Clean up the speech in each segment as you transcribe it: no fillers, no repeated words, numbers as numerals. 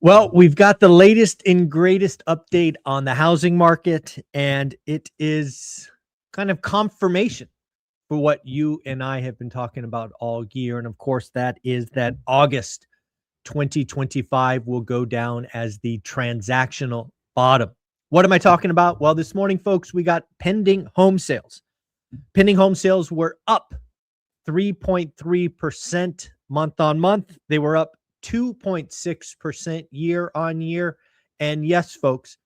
Well, we've got the latest and greatest update on the housing market, and it is kind of confirmation for what you and I have been talking about all year. And of course, that is that August 2025 will go down as the transactional bottom. What am I talking about? Well, this morning, folks, we got pending home sales. Pending home sales were up 3.3% month on month. They were up 2.6% year on year. And yes, folks,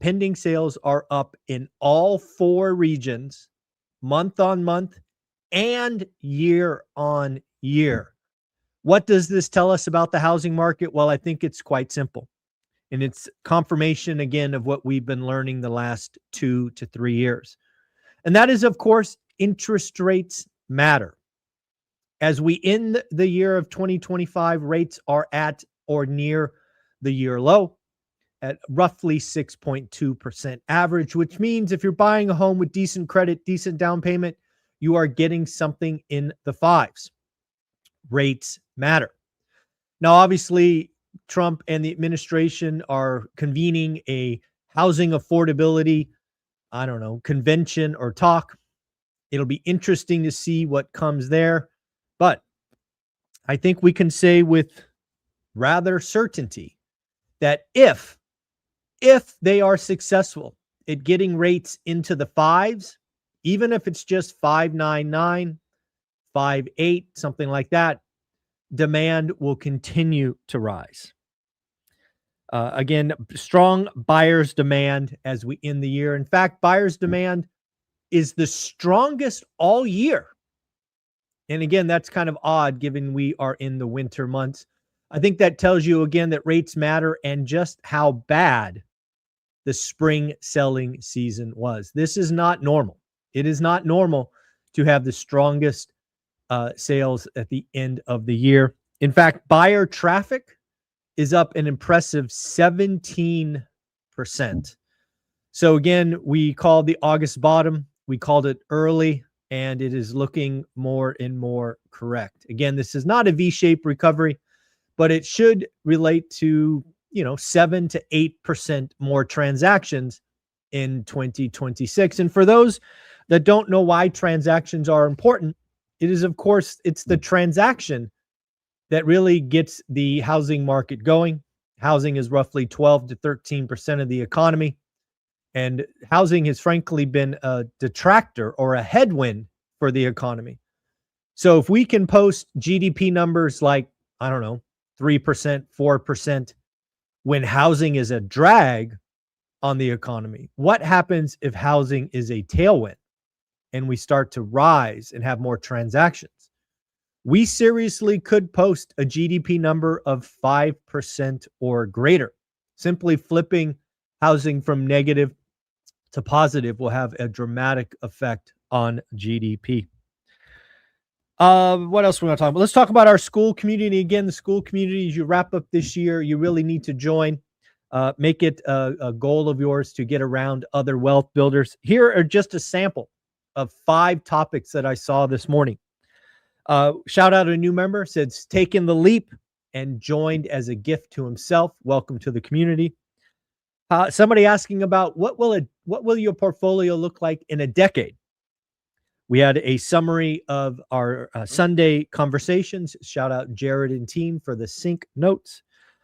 pending sales are up in all four regions, month on month and year on year. What does this tell us about the housing market? Well, I think it's quite simple. And it's confirmation again of what we've been learning the last 2 to 3 years. And that is, of course, interest rates matter. As we end the year of 2025, rates are at or near the year low at roughly 6.2% average, which means if you're buying a home with decent credit, decent down payment, you are getting something in the fives. Rates matter. Now, obviously, Trump and the administration are convening a housing affordability, convention or talk. It'll be interesting to see what comes there. But I think we can say with rather certainty that if they are successful at getting rates into the fives, even if it's just 5.99, 5.8, something like that, demand will continue to rise. Again, strong buyers' demand as we end the year. In fact, buyers' demand is the strongest all year. And again, that's kind of odd given we are in the winter months. I think that tells you again that rates matter and just how bad the spring selling season was. This is not normal. It is not normal to have the strongest sales at the end of the year. In fact, buyer traffic is up an impressive 17%. So again, we called the August bottom. We called it early, and it is looking more and more correct. Again, this is not a V-shaped recovery, but it should relate to, 7 to 8% more transactions in 2026. And for those that don't know why transactions are important, it is, of course, it's the transaction that really gets the housing market going. Housing is roughly 12 to 13% of the economy. And housing has frankly been a detractor or a headwind for the economy. So if we can post GDP numbers like, 3%, 4%, when housing is a drag on the economy, what happens if housing is a tailwind and we start to rise and have more transactions? We seriously could post a GDP number of 5% or greater. Simply flipping housing from negative to positive will have a dramatic effect on GDP. What else we want to talk about? Let's talk about our school community. Again, the school community, as you wrap up this year, you really need to join. Make it a goal of yours to get around other wealth builders. Here are just a sample of 5 topics that I saw this morning. Shout out a new member, says taken the leap and joined as a gift to himself. Welcome to the community. Somebody asking about what will your portfolio look like in a decade? We had a summary of our Sunday conversations. Shout out Jared and team for the sync notes.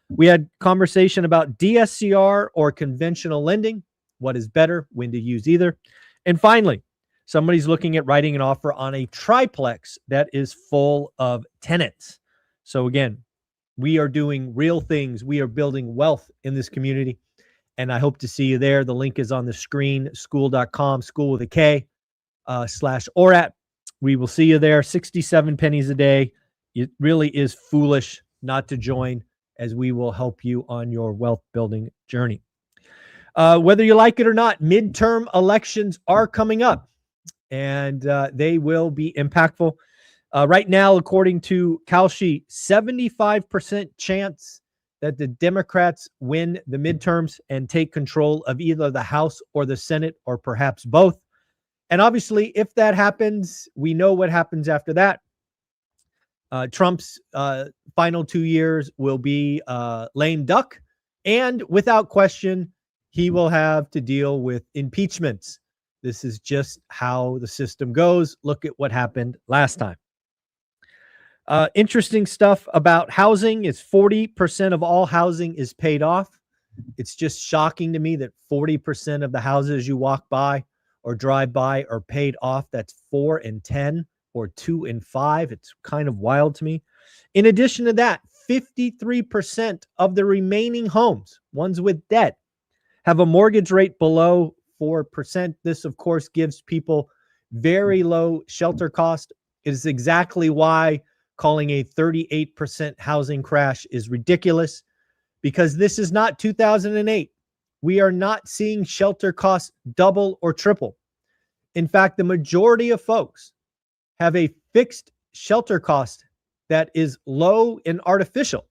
We had conversation about DSCR or conventional lending. What is better? When to use either. And finally, somebody's looking at writing an offer on a triplex that is full of tenants. So again, we are doing real things. We are building wealth in this community. And I hope to see you there. The link is on the screen, school.com, school with a K, /ORaaT. We will see you there. 67 pennies a day. It really is foolish not to join, as we will help you on your wealth building journey. Whether you like it or not, midterm elections are coming up, and they will be impactful. Right now, according to Kalshi, 75% chance that the Democrats win the midterms and take control of either the House or the Senate, or perhaps both. And obviously, if that happens, we know what happens after that. Trump's final 2 years will be lame duck, and without question, he will have to deal with impeachments. This is just how the system goes. Look at what happened last time. Interesting stuff about housing is 40% of all housing is paid off. It's just shocking to me that 40% of the houses you walk by or drive by are paid off. That's 4 and 10 or 2 and 5. It's kind of wild to me. In addition to that, 53% of the remaining homes, ones with debt, have a mortgage rate below 4%. This, of course, gives people very low shelter cost. It is exactly why calling a 38% housing crash is ridiculous, because this is not 2008. We are not seeing shelter costs double or triple. In fact, the majority of folks have a fixed shelter cost that is low and artificial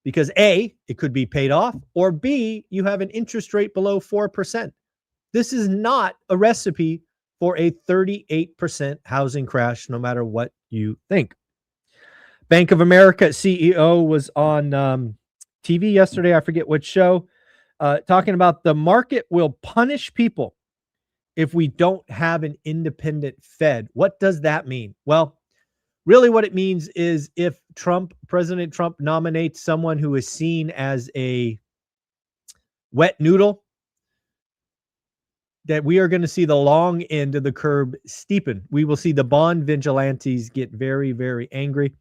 because A, it could be paid off, or B, you have an interest rate below 4%. This is not a recipe for a 38% housing crash, no matter what you think. Bank of America CEO was on TV yesterday, I forget which show, talking about the market will punish people if we don't have an independent Fed. What does that mean? Well, really what it means is if President Trump nominates someone who is seen as a wet noodle, that we are going to see the long end of the curve steepen. We will see the bond vigilantes get very, very angry.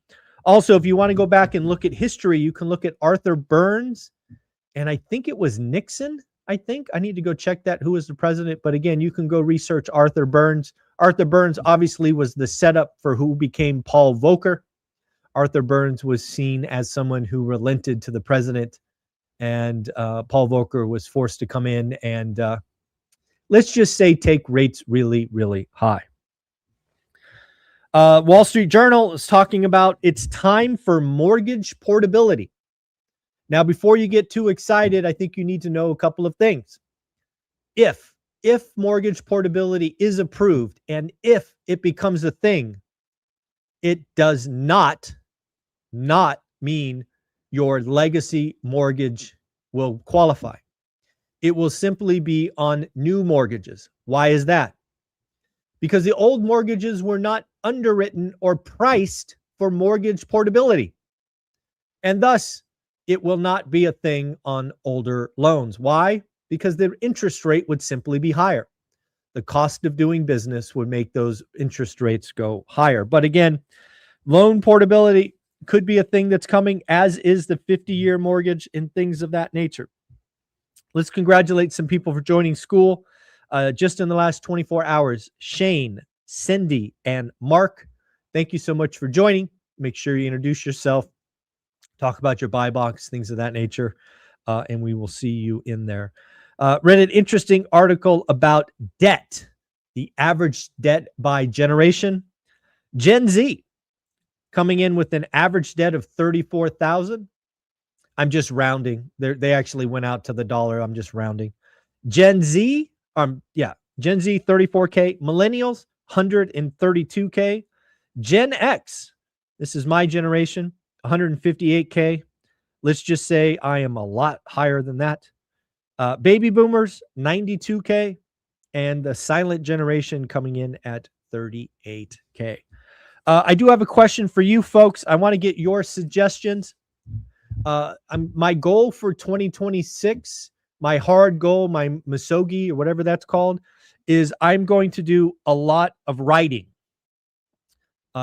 Also, if you want to go back and look at history, you can look at Arthur Burns, and I think it was Nixon. I need to go check that, who was the president. But again, you can go research Arthur Burns. Arthur Burns obviously was the setup for who became Paul Volcker. Arthur Burns was seen as someone who relented to the president, and Paul Volcker was forced to come in and let's just say take rates really, really high. Wall Street Journal is talking about it's time for mortgage portability. Now, before you get too excited, I think you need to know a couple of things. If mortgage portability is approved and if it becomes a thing, it does not mean your legacy mortgage will qualify. It will simply be on new mortgages. Why is that? Because the old mortgages were not underwritten or priced for mortgage portability. And thus, it will not be a thing on older loans. Why? Because the interest rate would simply be higher. The cost of doing business would make those interest rates go higher. But again, loan portability could be a thing that's coming, as is the 50-year mortgage and things of that nature. Let's congratulate some people for joining school. Just in the last 24 hours, Shane, Cindy, and Mark, thank you so much for joining. Make sure you introduce yourself, talk about your buy box, things of that nature, and we will see you in there. Read an interesting article about debt, the average debt by generation. Gen Z coming in with an average debt of $34,000. I'm just rounding. They actually went out to the dollar. I'm just rounding. Gen Z, Gen Z 34K, millennials 132K, Gen X, this is my generation, 158K. Let's just say I am a lot higher than that. Baby boomers 92K, and the silent generation coming in at 38K. I do have a question for you folks. I want to get your suggestions. My goal for 2026, my hard goal, my misogi or whatever that's called, is I'm going to do a lot of writing.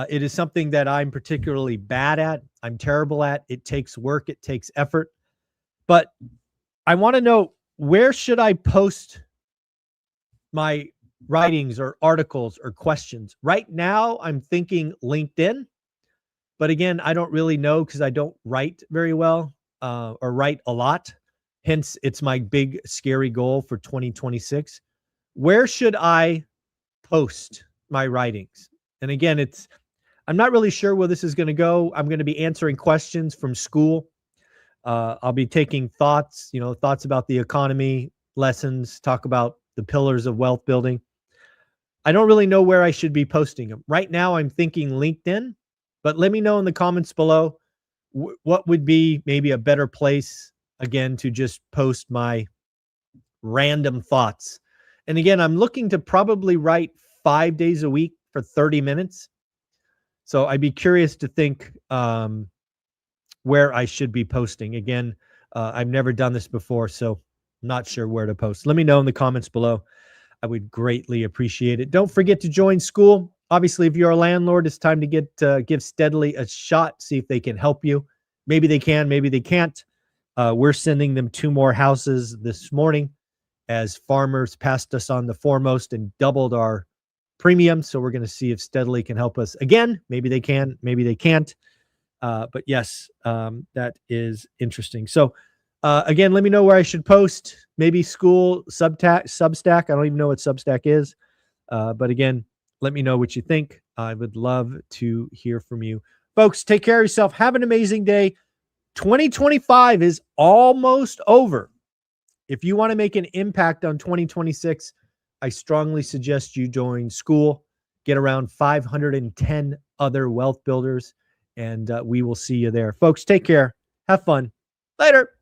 It is something that I'm particularly bad at. I'm terrible at. It takes work. It takes effort. But I want to know, where should I post my writings or articles or questions? Right now, I'm thinking LinkedIn. But again, I don't really know because I don't write very well or write a lot. Hence, it's my big, scary goal for 2026. Where should I post my writings? And again, I'm not really sure where this is going to go. I'm going to be answering questions from school. I'll be taking thoughts about the economy, lessons, talk about the pillars of wealth building. I don't really know where I should be posting them. Right now, I'm thinking LinkedIn. But let me know in the comments below what would be maybe a better place, again, to just post my random thoughts. And again, I'm looking to probably write 5 days a week for 30 minutes. So I'd be curious to think where I should be posting. Again, I've never done this before, so I'm not sure where to post. Let me know in the comments below. I would greatly appreciate it. Don't forget to join school. Obviously, if you're a landlord, it's time to give Steadily a shot, see if they can help you. Maybe they can, maybe they can't. We're sending them 2 more houses this morning as farmers passed us on the foremost and doubled our premium. So we're going to see if Steadily can help us again. Maybe they can, maybe they can't. But yes, that is interesting. So again, let me know where I should post. Maybe school, Substack. I don't even know what Substack is. But again, let me know what you think. I would love to hear from you. Folks, take care of yourself. Have an amazing day. 2025 is almost over. If you want to make an impact on 2026, I strongly suggest you join school, get around 510 other wealth builders, and we will see you there. Folks, take care. Have fun. Later.